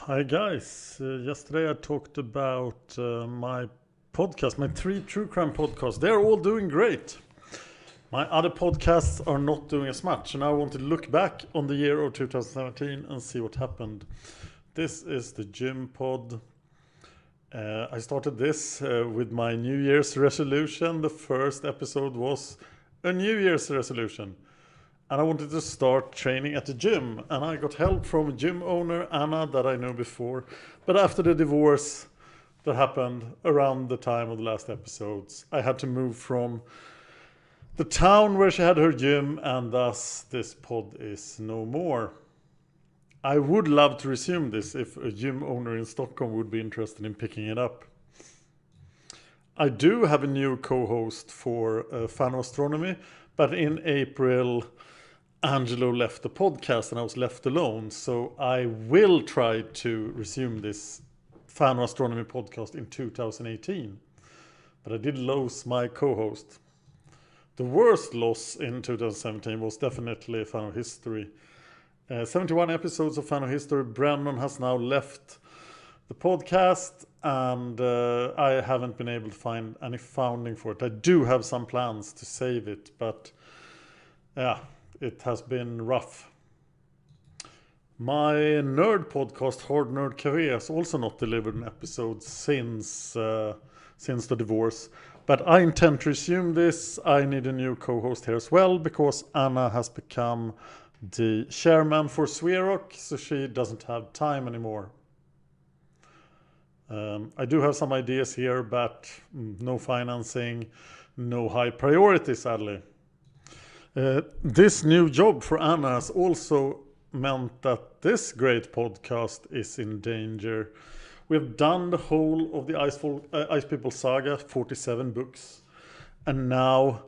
Hi guys, yesterday I talked about my podcast, my 3 true crime podcasts. They're all doing great. My other podcasts are not doing as much, and I want to look back on the year of 2017 and see what happened. This is the Gympodden. I started this with my New Year's resolution. The first episode was a New Year's resolution. And I wanted to start training at the gym. And I got help from a gym owner, Anna, that I know before. But after the divorce that happened around the time of the last episodes, I had to move from the town where she had her gym, and thus this pod is no more. I would love to resume this if a gym owner in Stockholm would be interested in picking it up. I do have a new co-host for Fan of Astronomy, but in April Angelo left the podcast and I was left alone. So I will try to resume this Fan of Astronomy podcast in 2018. But I did lose my co-host. The worst loss in 2017 was definitely Fan of History. 71 episodes of Fan of History. Brennan has now left the podcast and I haven't been able to find any founding for it. I do have some plans to save it, but yeah, it has been rough. My nerd podcast, Hard Nerd Career, has also not delivered an episode since the divorce. But I intend to resume this. I need a new co-host here as well, because Anna has become the chairman for Sverok, so she doesn't have time anymore. I do have some ideas here, but no financing, no high priority, sadly. This new job for Anna has also meant that this great podcast is in danger. We've done the whole of the Ice People saga, 47 books, and now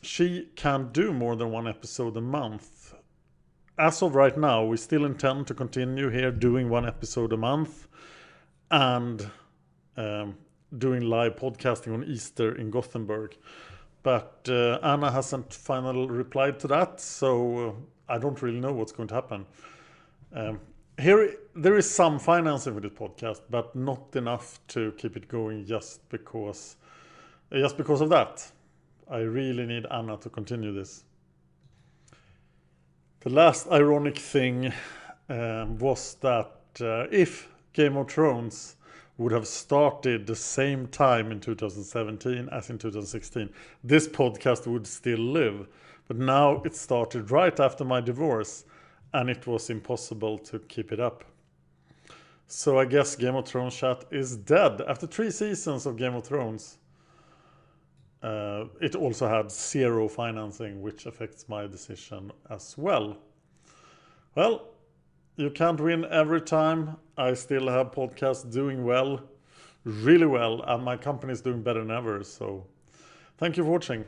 she can't do more than one episode a month. As of right now, we still intend to continue here doing one episode a month and doing live podcasting on Easter in Gothenburg. But Anna hasn't finally replied to that, so I don't really know what's going to happen. Here, there is some financing for this podcast, but not enough to keep it going just because of that. I really need Anna to continue this. The last ironic thing was that if Game of Thrones would have started the same time in 2017 as in 2016, this podcast would still live. But now it started right after my divorce, and it was impossible to keep it up. So I guess Game of Thrones chat is dead. After 3 seasons of Game of Thrones, it also had 0 financing, which affects my decision as well. Well, you can't win every time. I still have podcasts doing well, really well, and my company is doing better than ever. So thank you for watching.